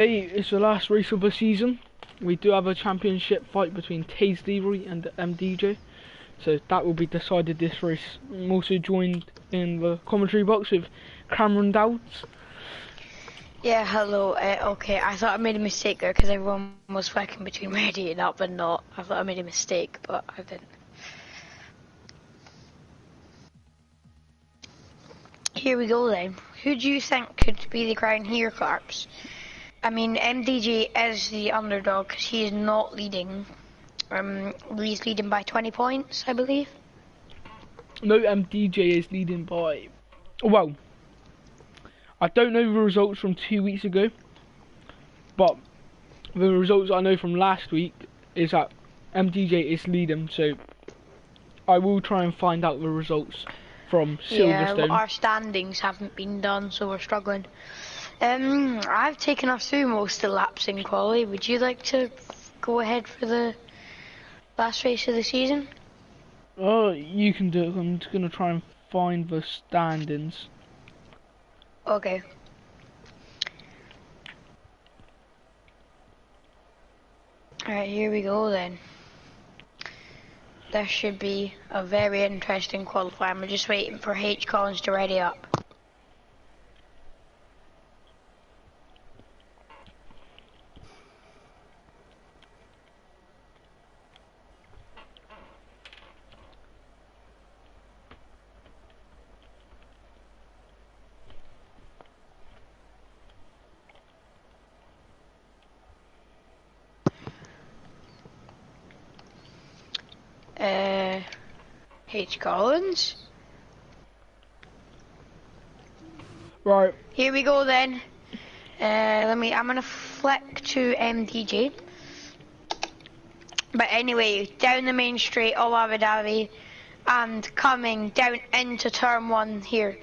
Hey, it's the last race of the season. We do have a championship fight between Taze Leroy and MDJ, so that will be decided this race. I'm also joined in the commentary box with Cameron Dowds. Yeah, hello. Okay, I thought I made a mistake there because everyone was flicking between ready and up and not. I thought I made a mistake, but I didn't. Here we go then. Who do you think could be the crown here, Clarps? I mean, MDJ is the underdog because he is not leading. He's leading by 20 points, I believe. No, MDJ is leading by... Well, I don't know the results from 2 weeks ago, but the results I know from last week is that MDJ is leading, so I will try and find out the results from Silverstone. Yeah, our standings haven't been done, so we're struggling. I've taken us through most of the laps in quali. Would you like to go ahead for the last race of the season? Oh, you can do it. I'm just going to try and find the standings. Okay. Alright, here we go then. This should be a very interesting qualifying. We're just waiting for H. Collins to ready up. H. Collins. Right. Here we go then. I'm gonna flick to MDJ. But anyway, down the main straight of Abu Dhabi and coming down into turn 1 here.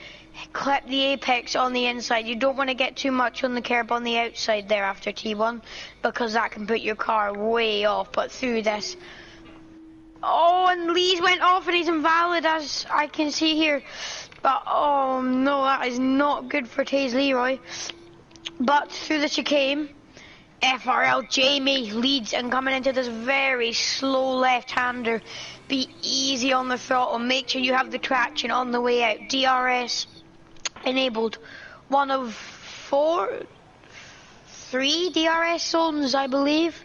Clip the apex on the inside. You don't want to get too much on the curb on the outside there after T1 because that can put your car way off. But through this, oh, and Lee's went off and he's invalid as I can see here. But oh no, that is not good for Taze Leroy. But through the chicane, VRL Jamie leads and coming into this very slow left-hander. Be easy on the throttle, make sure you have the traction on the way out. DRS enabled. One of 3 DRS zones, I believe.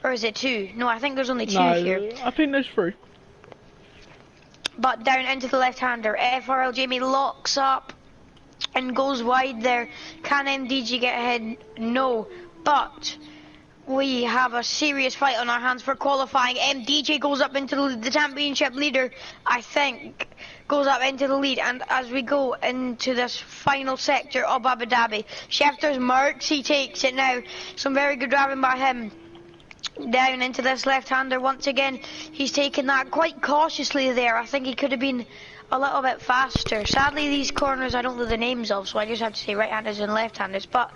Or is it 2? No, I think there's only 2 here. I think there's 3. But down into the left-hander, VRL Jamie locks up and goes wide there. Can MDG get ahead? No. But we have a serious fight on our hands for qualifying. MDJ goes up into the championship leader, I think, goes up into the lead. And as we go into this final sector of Abu Dhabi, Schefter's Mercs, he takes it now. Some very good driving by him. Down into this left-hander once again. He's taken that quite cautiously there. I think he could have been a little bit faster. Sadly, these corners I don't know the names of, so I just have to say right-handers and left-handers. But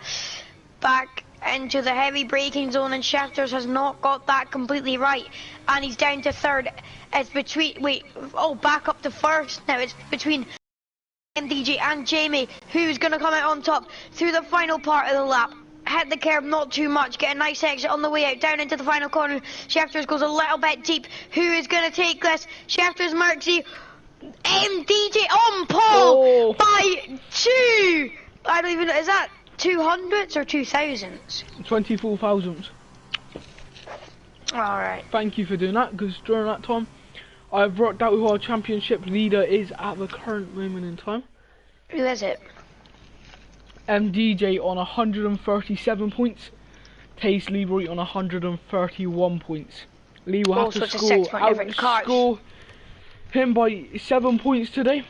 back into the heavy braking zone, and Shafters has not got that completely right, and he's down to third. It's between back up to first now. It's between MDJ and Jamie, who's going to come out on top through the final part of the lap. Hit the curb, not too much, get a nice exit on the way out, down into the final corner. Shafters goes a little bit deep. Who is going to take this? Shafters Merksy, MDJ on pole by 2. I don't even know, is that 200s or 2000s? 24,000. Alright. Thank you for doing that, because during that time, I've worked out who our championship leader is at the current moment in time. Who is it? MDJ on 137 points, Taze Leroy on 131 points. Lee will have to outscore him by 7 points today.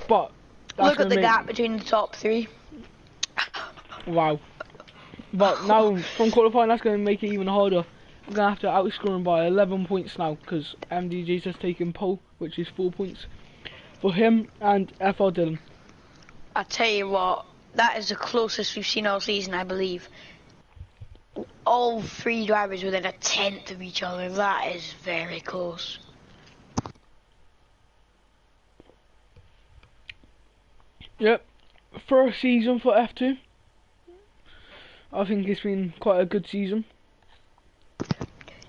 But look at the gap between the top 3. Wow. But now from qualifying, that's going to make it even harder. I'm going to have to outscore him by 11 points now, because MDJ's has taken pole, which is 4 points for him and FR Dillon. I tell you what, that is the closest we've seen all season, I believe. All 3 drivers within a tenth of each other. That is very close. Yep, first season for F2. I think it's been quite a good season.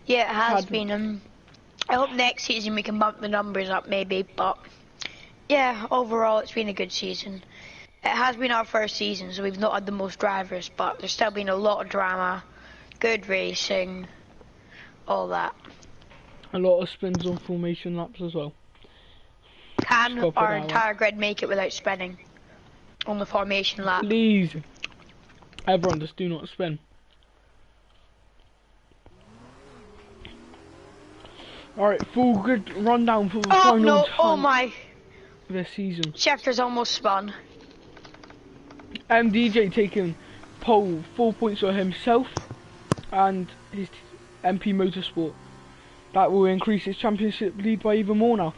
Yeah, it has been. I hope next season we can bump the numbers up maybe, but yeah, overall it's been a good season. It has been our first season, so we've not had the most drivers, but there's still been a lot of drama, good racing, all that. A lot of spins on formation laps as well. Can our entire grid make it without spinning on the formation lap? Please, everyone, just do not spin. Alright, full grid rundown for the final time. Oh my! This season. Schefter's almost spun. DJ taking pole, 4 points for himself and his MP Motorsport. That will increase his championship lead by even more now.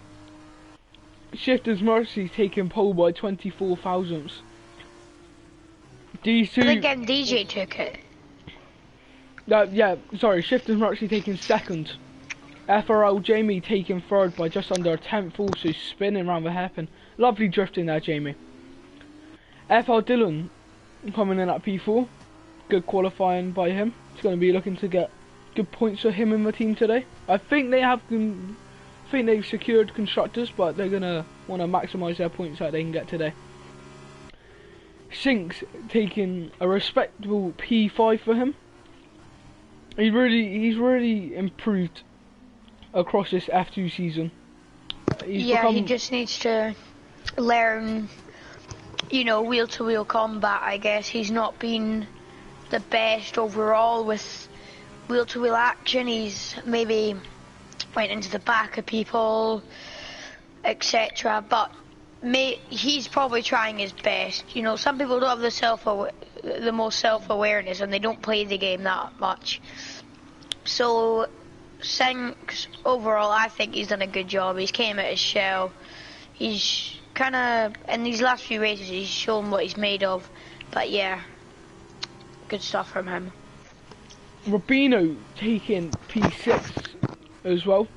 Shifter's Mercy taking pole by 24 thousandths. These two. I think DJ took it. Yeah, sorry, Shifter's Mercy taking second. VRL Jamie taking third by just under a tenth, also spinning around the hairpin. Lovely drifting there, Jamie. FR Dylan coming in at P4. Good qualifying by him. He's going to be looking to get good points for him in the team today. I think they've secured constructors, but they're going to want to maximise their points that they can get today. Sinks taking a respectable P5 for him. He's really improved across this F2 season. He just needs to learn, you know, wheel-to-wheel combat, I guess. He's not been the best overall with wheel-to-wheel action. He's maybe went into the back of people, etc. But he's probably trying his best. You know, some people don't have the most self-awareness and they don't play the game that much. So Sinks, overall, I think he's done a good job. He's came out his shell. He's kind of, in these last few races, he's shown what he's made of. But yeah, good stuff from him. Rubino taking P6 as well.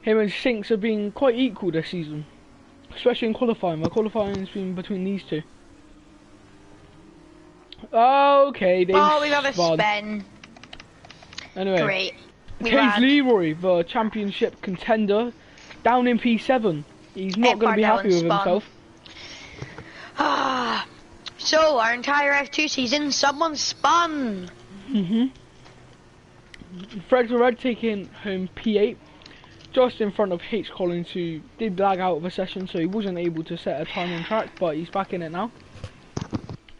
Him and Sinks have been quite equal this season, especially in qualifying. My qualifying has been between these two. Okay, we have a spin. Anyway, great. Case Leroy, the championship contender, down in P7. He's not going to be happy with himself. So, our entire F2 season, someone spun. Fred Red taking home P8, just in front of H. Collins, who did lag out of a session, so he wasn't able to set a time on track, but he's back in it now.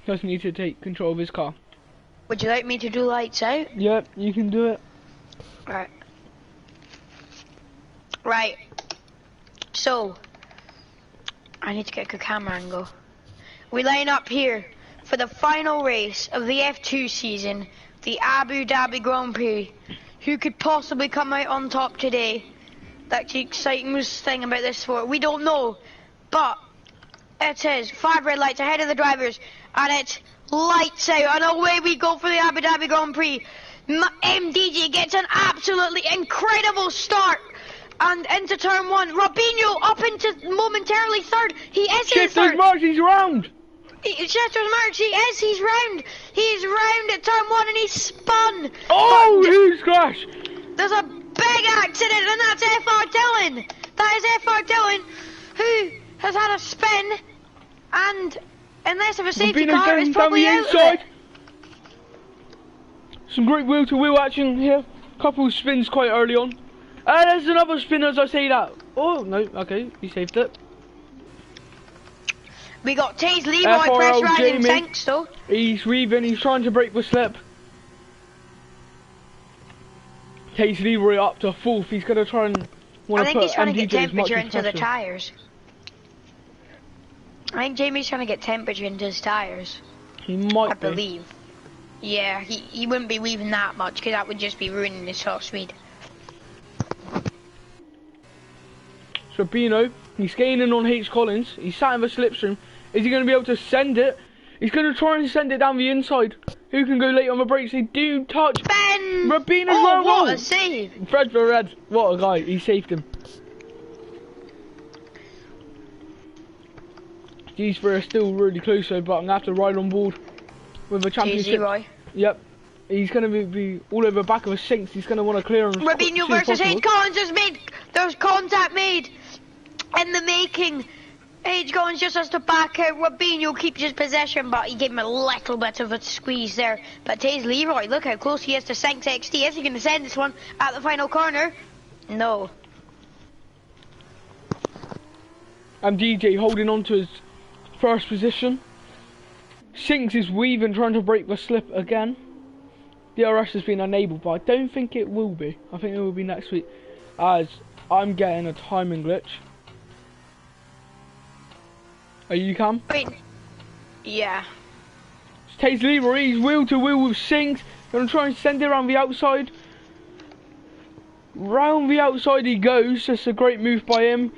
Just need to take control of his car. Would you like me to do lights out? Yep, you can do it. Right. So, I need to get a good camera angle. We line up here for the final race of the F2 season, the Abu Dhabi Grand Prix. Who could possibly come out on top today? That's the exciting thing about this sport. We don't know, but it is 5 red lights ahead of the drivers, and it's lights out, and away we go for the Abu Dhabi Grand Prix. MDG gets an absolutely incredible start, and into turn 1, Robinho up into momentarily third. He is in third. He's round. Shefter's Marks, he's round. He's round at turn 1 and he's spun. Oh, huge crash. There's a big accident, and that's FR Dillon. That is FR Dillon, who has had a spin, and unless of a safety car, is probably out of it. Some great wheel-to-wheel action here. Couple of spins quite early on. There's another spin as I say that. Oh, no, okay, he saved it. We got Taze Leroy pressurising Sinks though. He's weaving, he's trying to break the slip. Taze Leroy up to 4th. He's going to try and I think he's trying to get temperature into the tyres. I think Jamie's trying to get temperature into his tyres. He might be. I believe. Yeah, he wouldn't be weaving that much because that would just be ruining his top speed. So Bino, he's gaining on H. Collins. He's sat in the slipstream. Is he going to be able to send it? He's going to try and send it down the inside. Who can go late on the brakes? They do touch. Ben! Rabino's oh, what a save! Fred for red. What a guy. He saved him. These three are still really close though, but I'm going to have to ride on board with a championship. Roy. Yep. He's going to be all over the back of a Sinks. He's going to want to clear him. Robinho versus H. Collins has made. There's contact made in the making. H. Collins just has to back out. Robinho keeps his possession, but he gave him a little bit of a squeeze there. But Taze Leroy, look how close he is to Sinks XD. Is he going to send this one at the final corner? No. And DJ holding on to his first position. Sinks is weaving, trying to break the slip again. DRS has been enabled, but I don't think it will be. I think it will be next week, as I'm getting a timing glitch. Are you, Cam? Wait. Yeah. Taze Leroy, he's wheel to wheel with Sinks. Gonna try and send it around the outside. Round the outside he goes. That's a great move by him.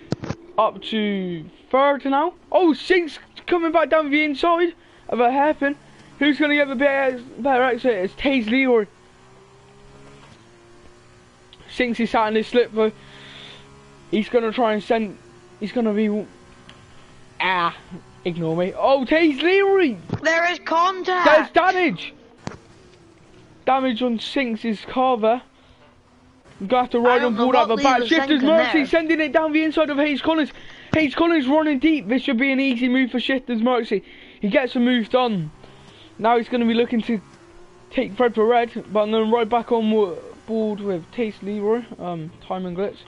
Up to third now. Oh, Sinks coming back down the inside of a hairpin. Who's going to get the better exit? It's Taze Leroy. Sinks is sat in his slip though. He's going to try and send. He's going to be. Ignore me. Oh, Taze Leroy! There is contact! There's damage! Damage on Sinks' car there. You're going to have to ride on board at the back. Shifters Mercy sending it down the inside of H. Collins. H. Collins running deep. This should be an easy move for Shifters Mercy. He gets a move done. Now he's going to be looking to take Fred for red, but I'm going to ride back on board with Taze Leroy. Timing glitch.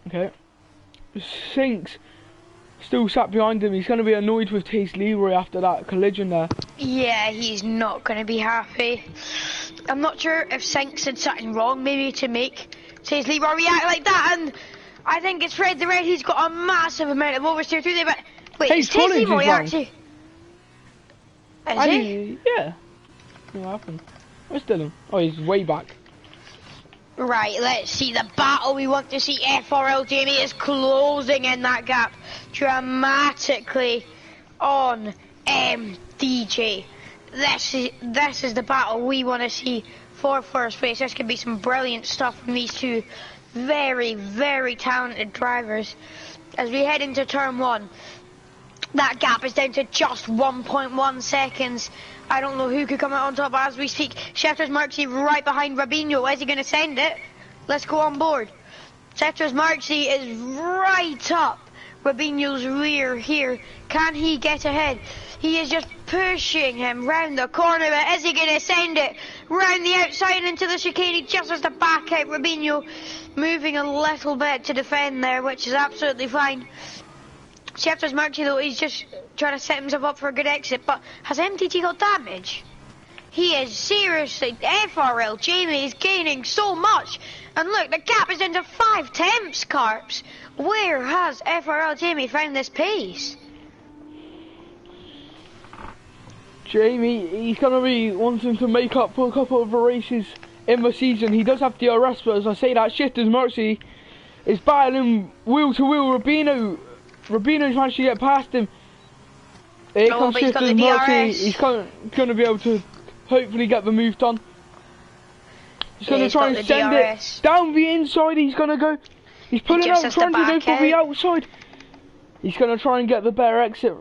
Okay. Sinks still sat behind him. He's going to be annoyed with Taze Leroy after that collision there. Yeah, he's not going to be happy. I'm not sure if Sinks did something wrong, maybe to make Taze Leroy react like that, and I think it's Fred the Red. He's got a massive amount of oversteer through there, but wait, is Taze Leroy actually? Is he? Yeah. What happened? Where's Dylan? Oh, he's way back. Right, let's see the battle we want to see. FRL Jamie is closing in that gap dramatically on MDJ. This is the battle we want to see for first place. This could be some brilliant stuff from these two very, very talented drivers. As we head into turn one, that gap is down to just 1.1 seconds. I don't know who could come out on top as we speak. Shifters Mercy right behind Robinho. Is he going to send it? Let's go on board. Shifters Mercy is right up Robinho's rear here. Can he get ahead? He is just pushing him round the corner, but is he going to send it round the outside into the chicane? He just has to back out. Robinho moving a little bit to defend there, which is absolutely fine. Shifters Mercy though, he's just trying to set himself up for a good exit, but has MTG got damage? He is seriously, FRL Jamie is gaining so much, and look, the gap is into 5 tenths, Carps. Where has FRL Jamie found this pace? Jamie, he's going to be wanting to make up for a couple of races in the season. He does have DRS, but as I say that, Shifters Mercy is battling wheel to wheel. Robinho's managed to get past him. Here comes Shifters Mercy. He's going to be able to hopefully get the move done. He's going to try and send it down the inside. He's going to go. He's pulling out, trying to go for the outside. He's going to try and get the better exit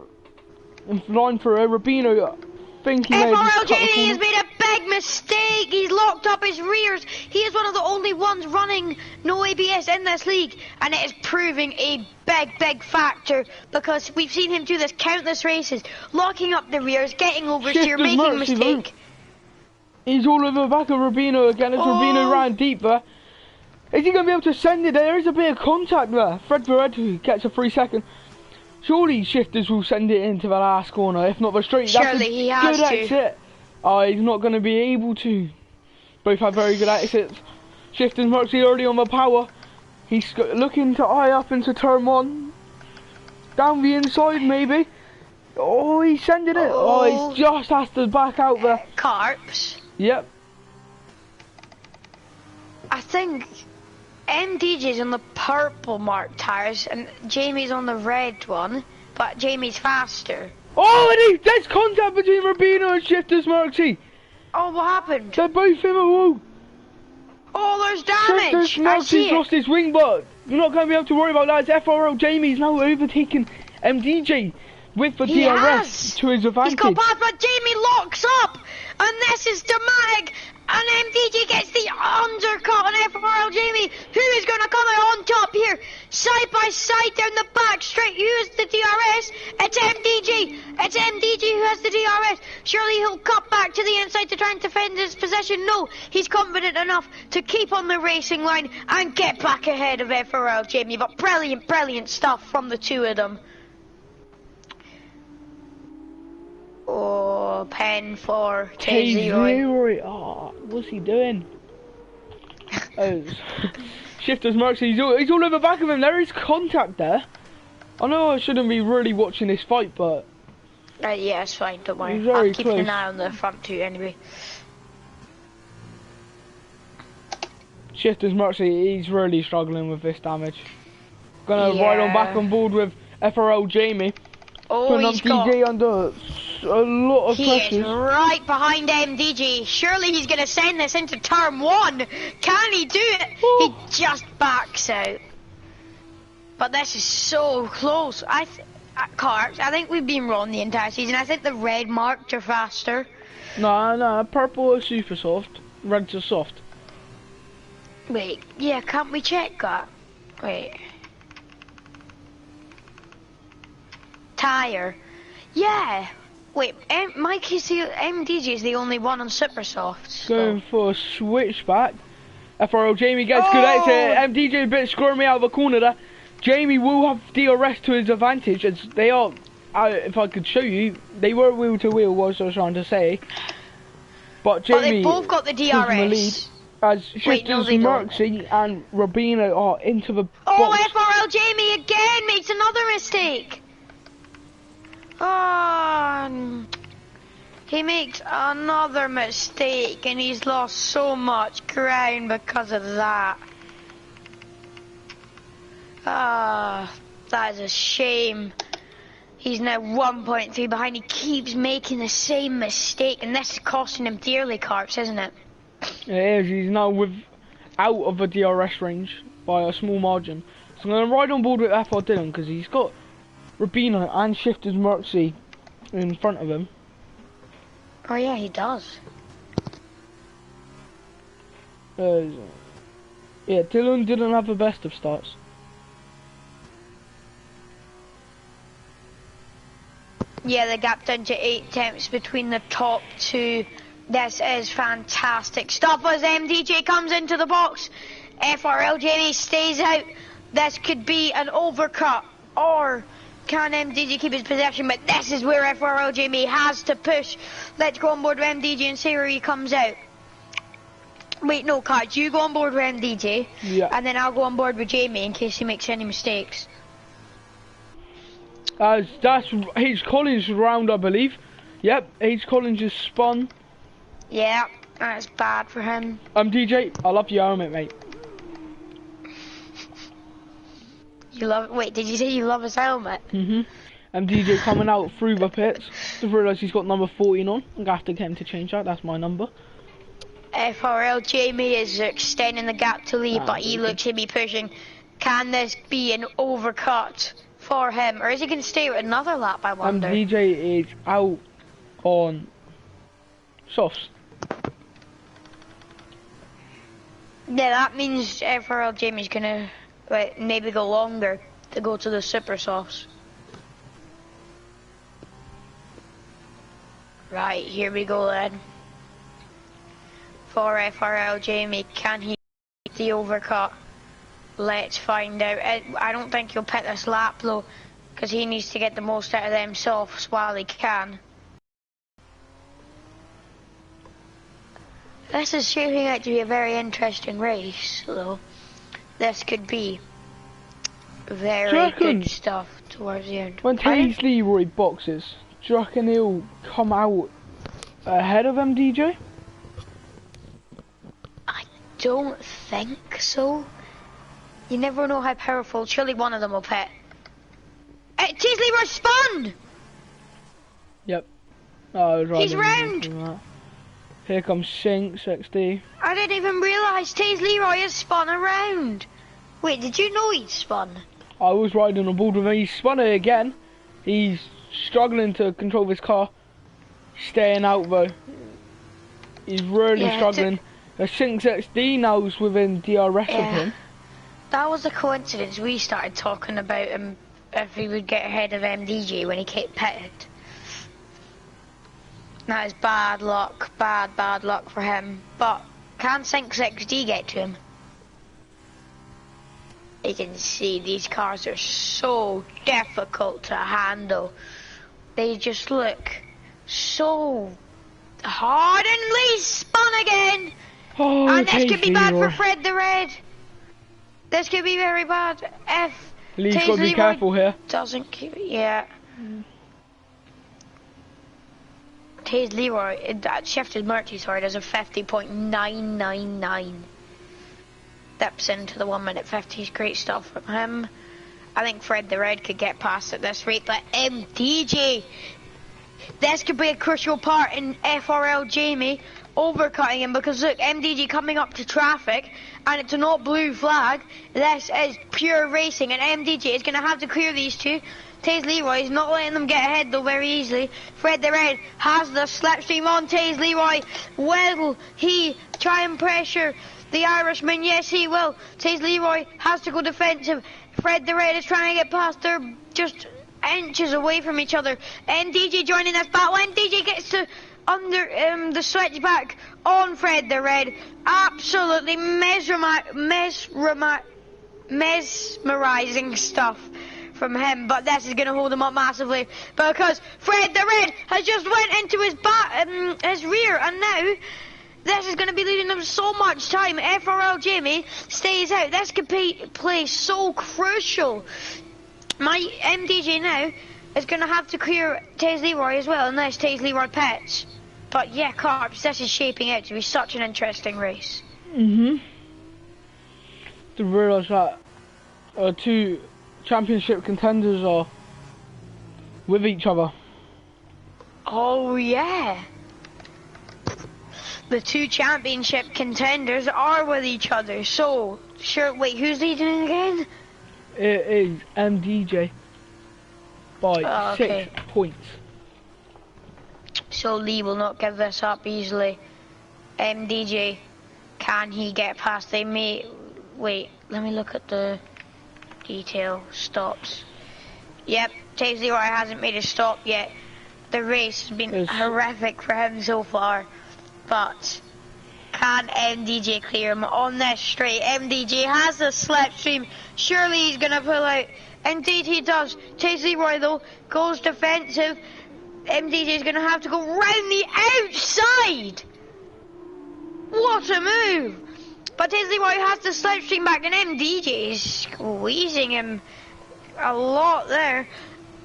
in line for Robinho. FRL Jamie has made a big mistake. He's locked up his rears. He is one of the only ones running no ABS in this league, and it is proving a big factor because we've seen him do this countless races, locking up the rears, getting oversteer, making a mistake. He's all over the back of Robinho again as Robinho ran deeper. Is he going to be able to send it? There is a bit of contact there. Fred Vered gets a 3 second. Surely Shifters will send it into the last corner, if not the straight. Surely he has to. Exit. Oh, he's not going to be able to. Both have very good exits. Shifters Mercy already on the power. He's looking to eye up into turn one. Down the inside, maybe. Oh, he's sending it. Oh, he's just has to back out there. Carps. Yep. I think MDJ's on the purple mark tires and Jamie's on the red one, but Jamie's faster. Oh, and there's contact between Robinho and Shifters Mercy. Oh, what happened? They're both in a wall. Oh, there's damage. Shifters Mercy's lost his wing, but you're not going to be able to worry about that. As FRL Jamie's now overtaken MDJ. with the He DRS has. to his advantage. He's got past, but Jamie locks up, and this is dramatic. And MDG gets the undercut on FRL Jamie, who is going to come out on top here, side by side down the back straight. Who has the DRS? It's MDG. It's MDG who has the DRS. Surely he'll cut back to the inside to try and defend his possession. No, he's confident enough to keep on the racing line and get back ahead of FRL Jamie. But brilliant, brilliant stuff from the two of them. Oh, pen for Leroy. Oh, what's he doing? Oh, Shifter's Mercy. He's all over the back of him. There is contact there. I know I shouldn't be really watching this fight, but yeah, it's fine. Don't worry. I'm keeping an eye on the front two anyway. Shifter's Mercy. He's really struggling with this damage. Gonna ride on back on board with FRL Jamie. Oh, he's got DJ under a lot of pressure. He is right behind MDG. Surely he's going to send this into turn one. Can he do it? Ooh. He just backs out. But this is so close. Carts, I think we've been wrong the entire season. I think the red marked are faster. No, purple is super soft. Red's are soft. Wait, yeah, can't we check that? Wait. Tire. Yeah. Wait, Mike is MDG is the only one on super soft. So. Going for a switchback. FRL Jamie gets good exit. MDJ a bit squirmy out of the corner there. Jamie will have DRS to his advantage as they are. If I could show you, they were wheel to wheel. What I was trying to say. But Jamie. But they both got the DRS. The lead, as Shifters Mercy and Robina are into the box. Oh, FRL Jamie again makes another mistake. Oh, he makes another mistake and he's lost so much ground because of that. Ah, that is a shame. He's now 1.3 behind. He keeps making the same mistake and this is costing him dearly, Carps, isn't it? It is. He's now out of the DRS range by a small margin. So I'm going to ride on board with FR Dylan because he's got Rabina and Shifter's Mercy in front of him. Oh yeah, he does. Yeah, Dylan didn't have the best of starts. Yeah, the gap down to 8 attempts between the top two. This is fantastic stuff as MDJ comes into the box. FRL Jamie stays out. This could be an overcut or can MDG keep his possession, but this is where FRL Jamie has to push. Let's go on board with MDG and see where he comes out. Wait, no, Cards, you go on board with MDG, and then I'll go on board with Jamie in case he makes any mistakes. That's H. Collins' round, I believe. Yep, H. Collins just spun. Yeah, that's bad for him. DJ, I love your helmet, mate. You love? Wait, did you say you love his helmet? DJ coming out through the pits. Just realised he's got number 14 on. I'm gonna have to get him to change that. That's my number. FRL Jamie is extending the gap to lead, but he looks to be pushing. Can this be an overcut for him, or is he going to stay with another lap? I wonder. DJ is out on softs. Yeah, that means FRL Jamie's gonna maybe go longer to go to the super softs. Right, here we go then. For FRL Jamie, can he make the overcut? Let's find out. I don't think he'll pit this lap though, because he needs to get the most out of them softs while he can. This is shaping out to be a very interesting race, though. This could be very good stuff towards the end. When Taze Leroy boxes, do you reckon he'll come out ahead of MDJ? I don't think so. You never know how powerful. Surely one of them will pit. Taze Leroy spun! Yep. Oh, right. He's round! Here comes Sink, 60. I didn't even realise Taze Leroy has spun around. Wait, did you know he'd spun? I was riding on board with him. He spun it again. He's struggling to control his car. Staying out though. He's really struggling. The Sync XD now's within DRS of him. That was a coincidence. We started talking about him if he would get ahead of MDG when he kept pitted. That is bad luck, bad luck for him. But can Sync XD get to him? You can see these cars are so difficult to handle. They just look so hard, and Lee spun again. Oh, and this could be bad for Fred the Red. This could be very bad if Lee's got to be careful here. Doesn't keep it, Taze Leroy, that shifted Murphy, sorry, does a 50.999. Steps into the 1 minute 50s, great stuff from him. I think Fred the Red could get past at this rate, but MDJ, this could be a crucial part in FRL Jamie overcutting him, because look, MDG coming up to traffic and it's not blue flag. This is pure racing, and MDG is going to have to clear these two. Taze Leroy is not letting them get ahead though very easily. Fred the Red has the slipstream on Taze Leroy. Will he try and pressure the Irishman? Yes, he will. Taze Leroy has to go defensive. Fred the Red is trying to get past. They're just inches away from each other. MDG joining this battle. MDG gets to under the switchback on Fred the Red. Absolutely mesmerizing stuff from him, but this is going to hold him up massively, because Fred the Red has just went into his rear, and now this is going to be leading them so much time. FRL Jamie stays out. This could play so crucial. My MDJ now is going to have to clear Taze Leroy as well, unless Taze Leroy pits. But yeah, Carps, this is shaping out to be such an interesting race. To realise that two championship contenders are with each other. Oh yeah. The two championship contenders are with each other. So, sure, wait, who's leading again? It is MDJ by 6 points. So Lee will not give this up easily. MDJ, can he get past? They may... Wait, let me look at the detail. Stops. Yep, Taze Leroy hasn't made a stop yet. The race has been horrific for him so far. But can MDJ clear him on this straight? MDJ has the slipstream. Surely he's going to pull out. Indeed he does. Taze Leroy though goes defensive. MDJ is going to have to go round the outside. What a move. But Taze Leroy has the slipstream back, and MDJ is squeezing him a lot there.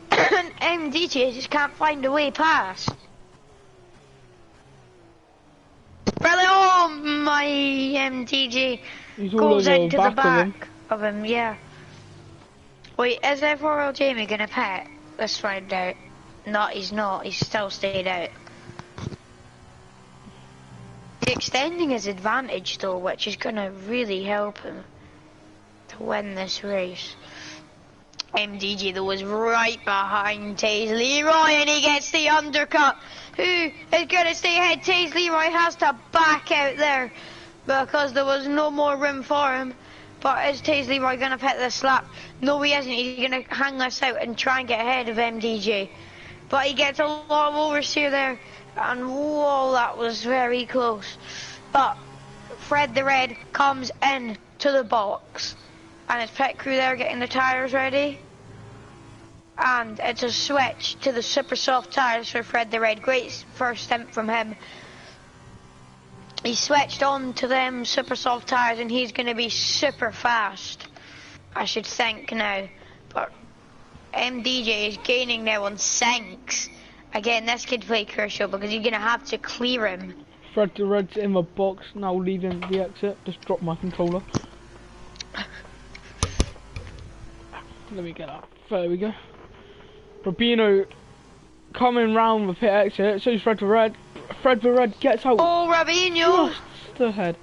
And MDJ just can't find a way past. Really, oh my, MDJ goes into the back of him, yeah. Wait, is FRL Jamie going to pit? Let's find out. No, he's not. He's still stayed out. He's extending his advantage though, which is going to really help him to win this race. MDG though is right behind Taze Leroy, and he gets the undercut. Who is going to stay ahead? Taze Leroy has to back out there because there was no more room for him. But is Taze Leroy going to pit this lap? No, he isn't. He's going to hang this out and try and get ahead of MDJ. But he gets a lot of oversteer there, and whoa, that was very close. But Fred the Red comes in to the box, and his pit crew there getting the tyres ready. And it's a switch to the super soft tyres for Fred the Red. Great first stint from him. He switched on to them super soft tyres, and he's going to be super fast, I should think now. But MDJ is gaining now on sinks. Again, this could play crucial because you're going to have to clear him. Fred the Red's in the box, now leaving the exit. Just drop my controller. Let me get up. There we go. Rubino coming round the pit exit, so is Fred the Red. Fred the Red gets out. Oh, Rubino! Just ahead.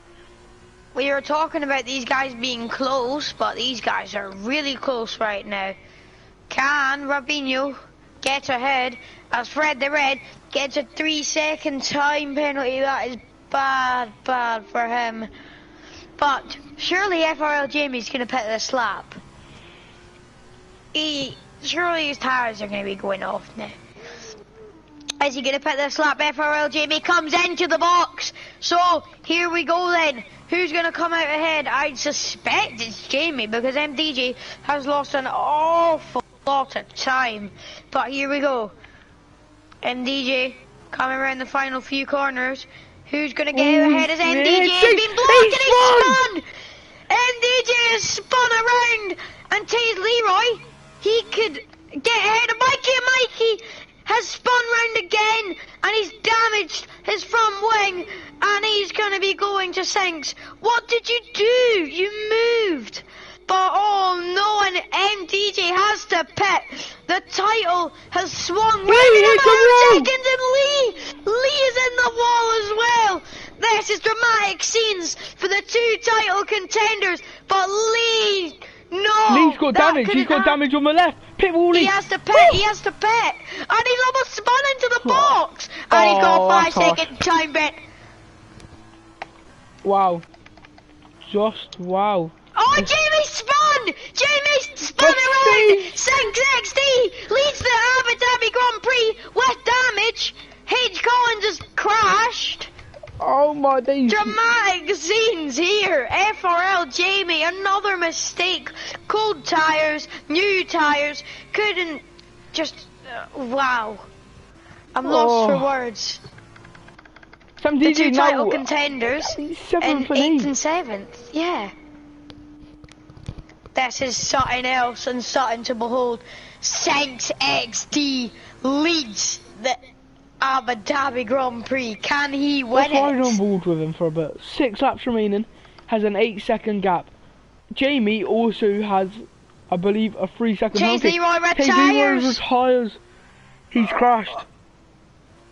We were talking about these guys being close, but these guys are really close right now. Can Rubino gets ahead as Fred the Red gets a 3-second time penalty. That is bad for him. But surely FRL Jamie's going to pit this lap. Surely his tyres are going to be going off now. Is he going to pit this lap? FRL Jamie comes into the box. So here we go then. Who's going to come out ahead? I suspect it's Jamie because MDJ has lost an awful lot of time. But here we go. MDJ coming around the final few corners. Who's going to get out ahead as MDJ has been blocked and he's spun! MDJ has spun around and Taze Leroy, he could get ahead of Mikey, and Mikey has spun round again and he's damaged his front wing and he's going to be going to sinks. What did you do? You moved. But oh no, and MDJ has to pit. The title has swung round in a matter of seconds and Lee is in the wall as well. This is dramatic scenes for the two title contenders, but Lee, no. Lee's got damage, he's got damage on the left. Pit wall Lee. He has to pit, he has to pit. And he's almost spun into the box. And he's got a 5-second time bit. Wow. Just wow. Oh, Jamie spun! Jamie spun around! Sinks XD leads the Abu Dhabi Grand Prix with damage. H. Collins has crashed. Oh my days. Dramatic scenes here. FRL Jamie, another mistake. Cold tyres, new tyres. Couldn't just... wow. I'm lost for words. The two title contenders in 8th and 7th. Yeah. This is something else and something to behold. Sinks XD leads the Abu Dhabi Grand Prix. Can he win it? Let's ride on board with him for a bit. 6 laps remaining. Has an 8-second gap. Jamie also has, I believe, a 3-second Taze Leroy retires. He's crashed.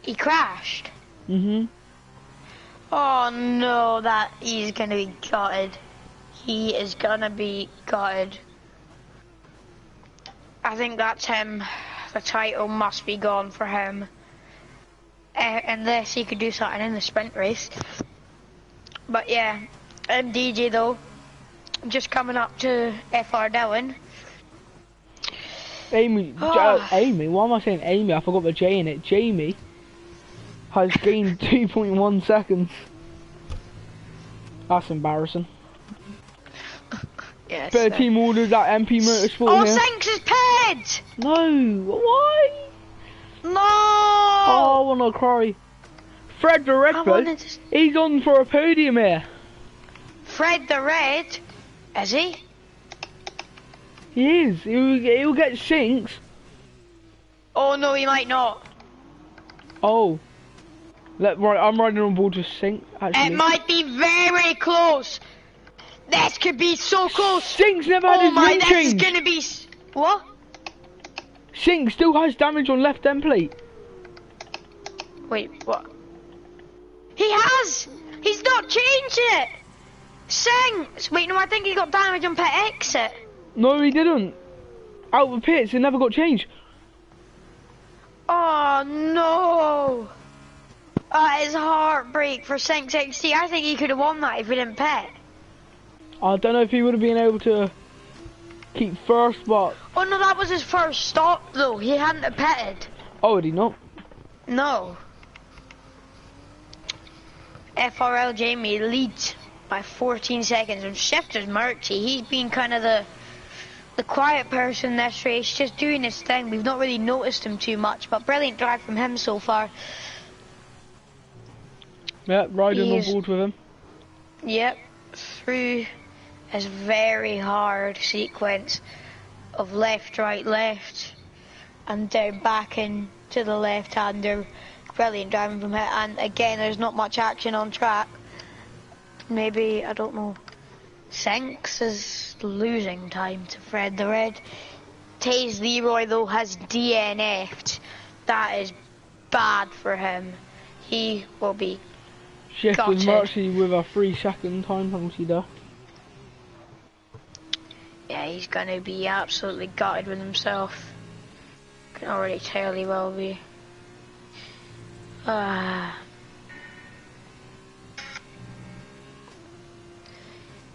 He crashed? Mhm. Oh no, that he's gonna be gutted. He is gonna be gutted. I think that's him. The title must be gone for him. Unless he could do something in the sprint race. But yeah, MDJ though, just coming up to FR Dillon. Amy, Amy, why am I saying Amy? I forgot the J in it. Jamie has gained 2.1 seconds. That's embarrassing. Yes. Better team orders at MP Motorsport. Oh, here. Sinks is ped! No, why? No! Oh, I wanna cry. Fred the Red, he's on for a podium here. Fred the Red? Is he? He is. He'll get Sinks. Oh no, he might not. Oh. Right, I'm riding on board to Sink, actually. It might be very close. This could be so close. Sinks never had his rim change. This is gonna be... What? Sinks still has damage on left end plate. Wait, what? He has! He's not changed it! Sinks! Wait, no, I think he got damage on pit exit. No, he didn't. Out of the pits, it never got changed. Oh, no! That is heartbreak for Sinks XT. I think he could have won that if he didn't pit. I don't know if he would have been able to keep first, but... Oh no, that was his first stop though. He hadn't have pitted. Oh, did he not? No. FRL Jamie leads by 14 seconds and Shifter's Murchie. He's been kind of the quiet person this race, just doing his thing. We've not really noticed him too much, but brilliant drive from him so far. Yeah, riding on board with him. Yep, through his very hard sequence of left, right, left, and down back into the left-hander. Brilliant driving from him, and again, there's not much action on track. Maybe, I don't know, Sinks is losing time to Fred the Red. Taze Leroy, though, has DNF'd. That is bad for him. He will be Shifted Murchie with a 3-second time penalty there. Yeah, he's gonna be absolutely gutted with himself. Can already tell he will be.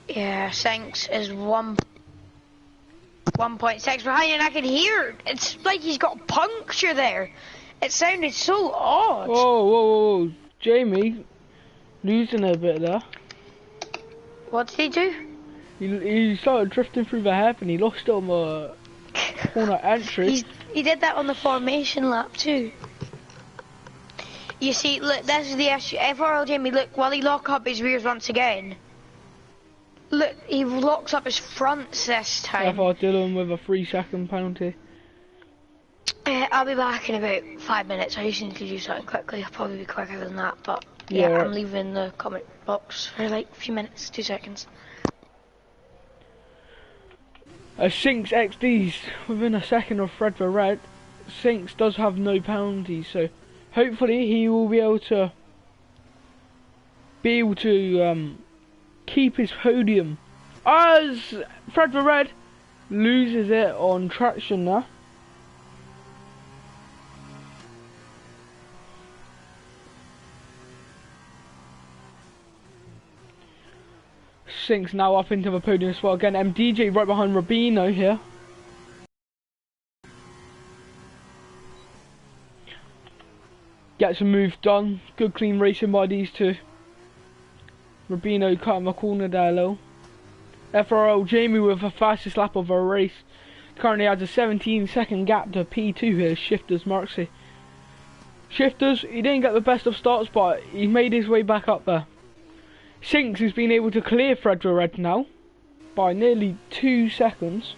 Yeah, Sinks is 1.6 behind, and I can hear it. It's like he's got a puncture there. It sounded so odd. Whoa. Jamie, losing a bit there. What did he do? He started drifting through the hairpin. He lost it on the corner entry. He did that on the formation lap too. You see, look, this is the issue. VRL Jamie, look, while he lock up his rears once again. Look, he locks up his fronts this time. FR Dillon with a 3-second penalty. I'll be back in about 5 minutes. I just need to do something quickly. I'll probably be quicker than that, but yeah, Yeah. I'm leaving the comment box for like a few minutes, 2 seconds. Sinks XD's within a second of Fred the Red. Sinks does have no penalties, so hopefully he will be able to keep his podium as Fred the Red loses it on traction now. Sinks now up into the podium spot again. MDJ right behind Rubino here. Gets a move done. Good clean racing by these two. Rubino cutting the corner there a little. FRL Jamie with the fastest lap of the race. Currently has a 17-second gap to P2 here. Shifters Marksy. Shifters, he didn't get the best of starts, but he made his way back up there. Sinks has been able to clear Fred the Red now by nearly 2 seconds,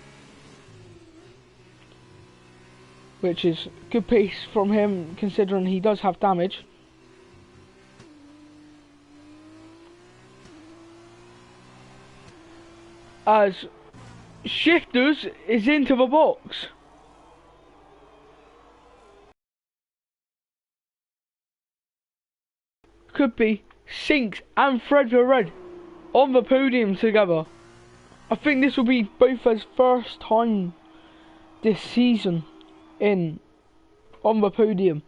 which is good pace from him considering he does have damage. As Shifters is into the box. Could be Sinks and Fred the Red on the podium together. I think this will be both their first time this season on the podium.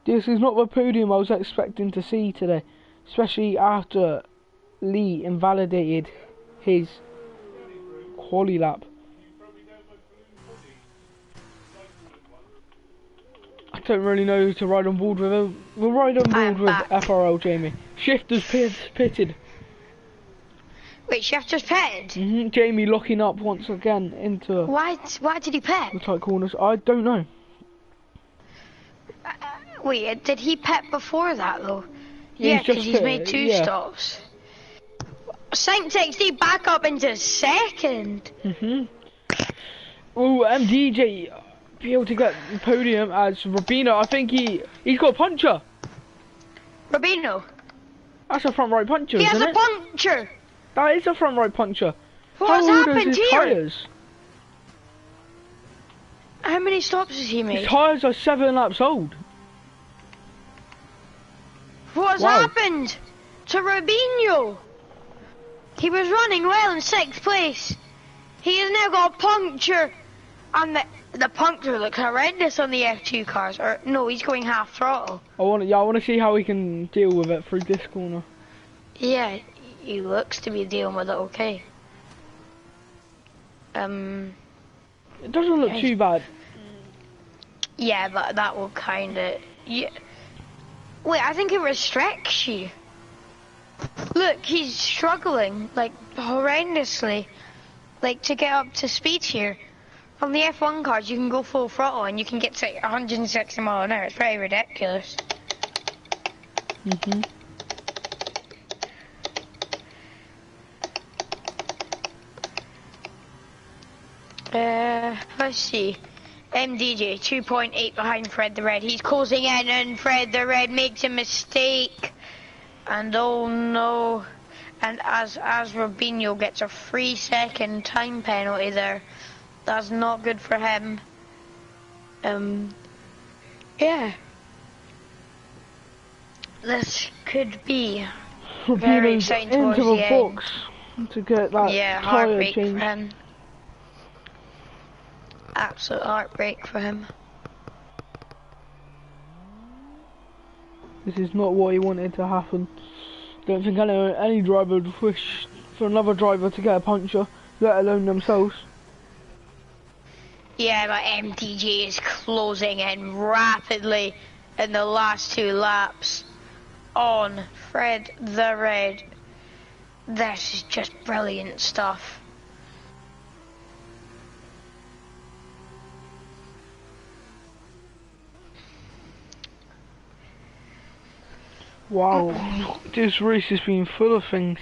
This is not the podium I was expecting to see today, especially after Lee invalidated his quali lap. I don't really know who to ride on board with him. We'll ride on board with FRL Jamie. Shifters pitted. Wait, Shifters pitted? Jamie locking up once again into Why did he pit? the tight corners. I don't know. Wait, did he pit before that though? Yeah, because he's made two stops. Saint XD back up into second. Oh, MDJ be able to get the podium as Rubino. I think he's got a puncher. Rubino? That's a front right puncher, he isn't it? He has a puncture. That is a front right puncher. What's happened here? Tyres? How many stops has he made? His tyres are 7 laps old. What's happened to Rubino? He was running well in 6th place. He has now got a puncture, and the puncture looks horrendous on the F2 cars. Or no, he's going half throttle. I want to see how he can deal with it through this corner. Yeah, he looks to be dealing with it okay. It doesn't look too bad. Yeah, but that will kind of. Yeah. Wait, I think it restricts you. Look, he's struggling, like, horrendously, like, to get up to speed here. On the F1 cars, you can go full throttle and you can get to 160 miles an hour. It's pretty ridiculous. Let's see. MDJ, 2.8 behind Fred the Red. He's closing in and Fred the Red makes a mistake. And oh no. And as Rubino gets a 3-second time penalty there. That's not good for him. Yeah. This could be very exciting towards into the the box to get that tyre heartbreak change. for him. absolute heartbreak for him. This is not what he wanted to happen. Don't think any driver would wish for another driver to get a puncture, let alone themselves. Yeah, but MTG is closing in rapidly in the last 2 laps on Fred the Red. This is just brilliant stuff. Wow, this race has been full of things.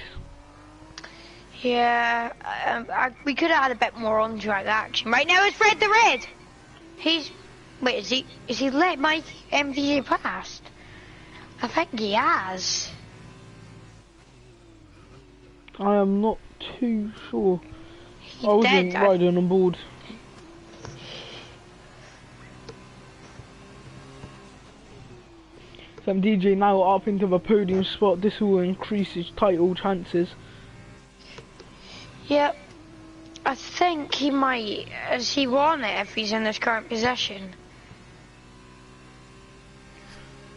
Yeah, we could have had a bit more on-track action. Right now it's Fred the Red. Wait, is he let Mike MVA past? I think he has. I am not too sure. He I wasn't did. riding on board. Some DJ now up into the podium spot. This will increase his title chances. Yep. I think he might. Has he won it if he's in his current position?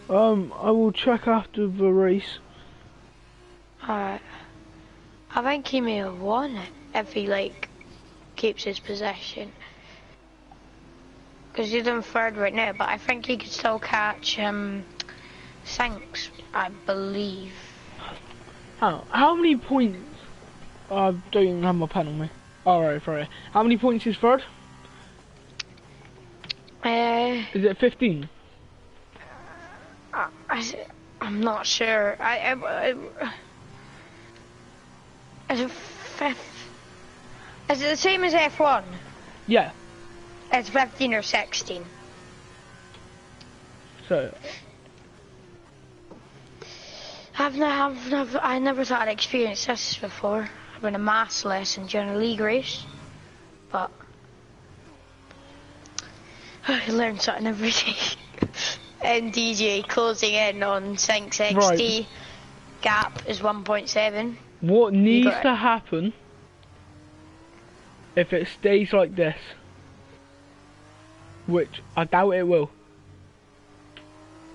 I will check after the race. Alright. I think he may have won it if he keeps his possession. Because he's in 3rd right now, but I think he could still catch Sinks, I believe. How many points? I don't even have my pen on me. Alright, sorry. How many points is 3rd? Is it 15? I'm not sure. Is it 5th? Is it the same as F1? Yeah. It's 15 or 16. So. I never thought I'd experienced this before. I've been a maths lesson during a league race, but I learn something every day. And DJ closing in on Sinks XD. Right. Gap is 1.7. What needs to happen if it stays like this, which I doubt it will.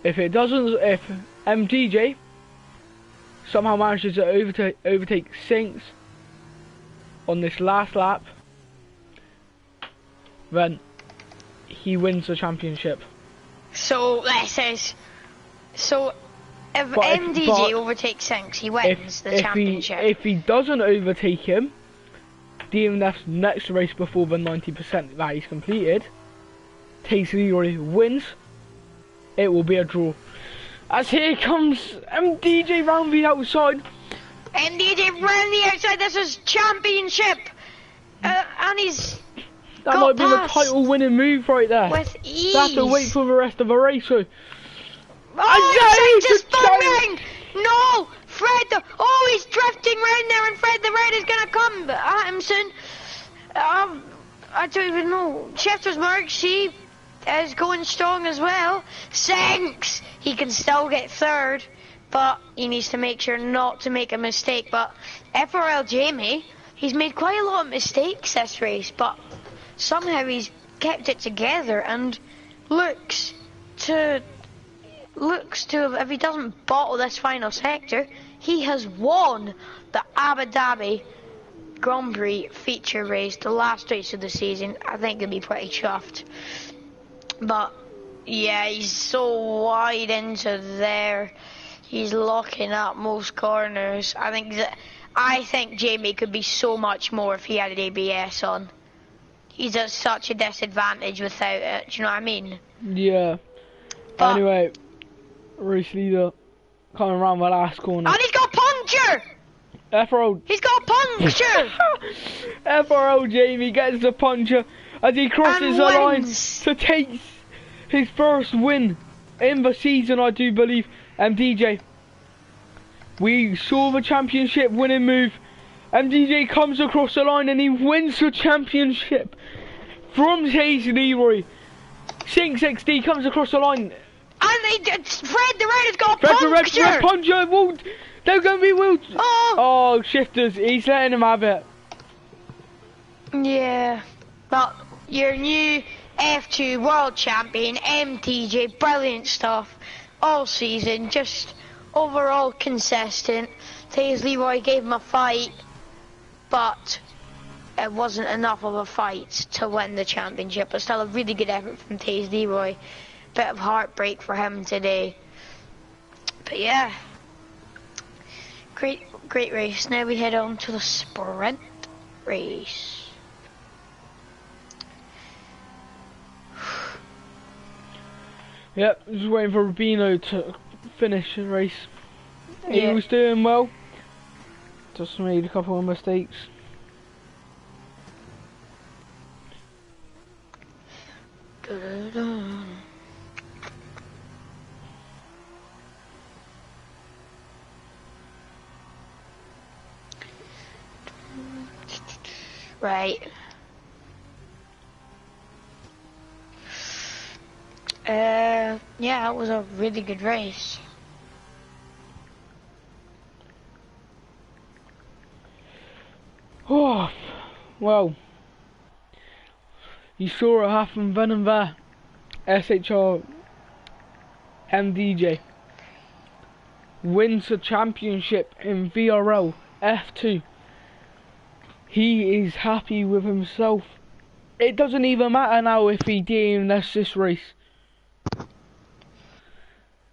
If it doesn't, if MTJ somehow manages to overtake Sinks on this last lap, then he wins the championship. So if MTG overtakes Sinks, he wins the championship. If he doesn't overtake him, DNF's next race before the 90% that he's completed, takes Leroy, wins, it will be a draw. As here comes MTJ round the outside. MTJ round the outside, this is championship. And he's That might be the title winning move right there. With ease. They have to wait for the rest of the race. So. Oh, Sinks is spinning! No! He's drifting round there and Fred the Red is gonna come at him soon. I don't even know. Sheftersburg, she is going strong as well. Sinks! He can still get 3rd, but he needs to make sure not to make a mistake. But VRL Jamie, he's made quite a lot of mistakes this race, but somehow he's kept it together and looks to if he doesn't bottle this final sector, he has won the Abu Dhabi Grand Prix feature race, the last race of the season. I think he'll be pretty chuffed. But yeah, he's so wide into there. He's locking up most corners. I think Jamie could be so much more if he had an ABS on. He's at such a disadvantage without it. Do you know what I mean? Yeah. But anyway, race leader coming around the last corner. And he's got a puncture! VRL. He's got a puncture! VRL Jamie gets the puncture as he crosses the line to take his first win in the season, I do believe. MTJ, we saw the championship winning move. MTJ comes across the line and he wins the championship from Hayes Leroy. Sinks XD comes across the line. And Fred the Red has got a puncture! Red puncture! Whoa, they're going to be wheeled! Oh, Shifters, he's letting him have it. Yeah, but your new F2 World Champion, MTJ. Brilliant stuff all season, just overall consistent. Taze Leroy gave him a fight, but it wasn't enough of a fight to win the championship. But still a really good effort from Taze Leroy. Bit of heartbreak for him today. But yeah, great race. Now we head on to the sprint race. Yep, just waiting for Rubino to finish the race. He was doing well, just made a couple of mistakes. Right. Yeah, it was a really good race. Oh, well, you saw it happen then and there. SHR MDJ wins the championship in VRL F2. He is happy with himself. It doesn't even matter now if he didn't miss this race.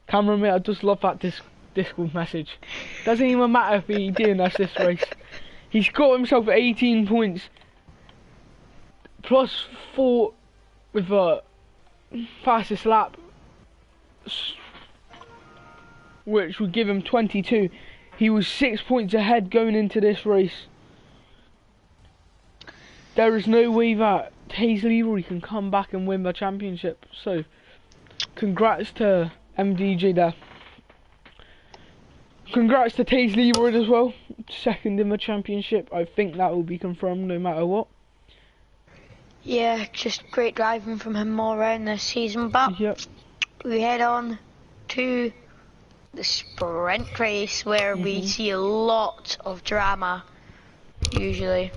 Cameraman, I just love that Discord message. Doesn't even matter if he didn't miss this race. He's got himself 18 points. Plus 4 with the fastest lap, which would give him 22. He was 6 points ahead going into this race. There is no way that Taze Leroy can come back and win the championship. So, congrats to MDJ there. Congrats to Taze Leroy as well. Second in the championship. I think that will be confirmed no matter what. Yeah, just great driving from him all around this season. But yep, we head on to the sprint race where we see a lot of drama, usually.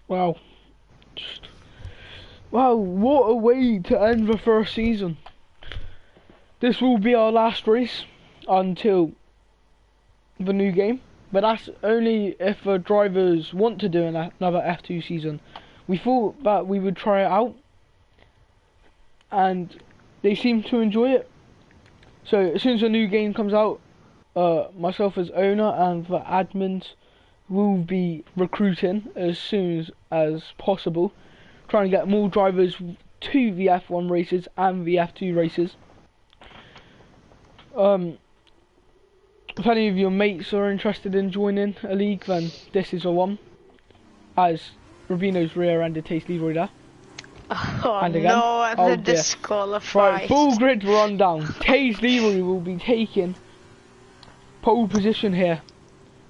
Wow. Wow, what a way to end the first season. This will be our last race until the new game. But that's only if the drivers want to do another F2 season. We thought that we would try it out, and they seem to enjoy it. So as soon as the new game comes out, myself as owner and the admins will be recruiting as soon as possible, trying to get more drivers to the F1 races and the F2 races. If any of your mates are interested in joining a league, then this is the one. As Rubino's rear-ended Taze Leroy there. Oh and again. no, I'm oh disqualified. Right, full grid rundown. Taze Leroy will be taking pole position here.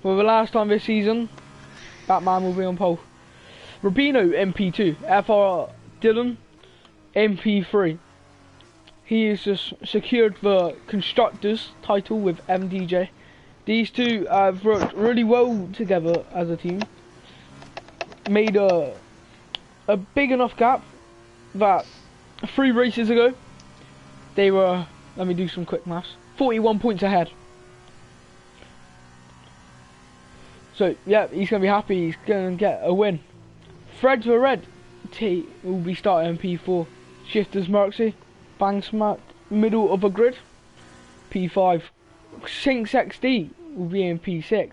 For the last time this season, that man will be on pole. Rubino MP2, FR Dylan MP3. He has just secured the Constructors title with MDJ. These two have worked really well together as a team. Made a big enough gap that 3 races ago, they were, let me do some quick maths, 41 points ahead. So, yeah, he's going to be happy. He's going to get a win. Fred the Red T will be starting P4. Shifters Merxy. Bang smack middle of a grid. P5. Sinks XD will be in P6.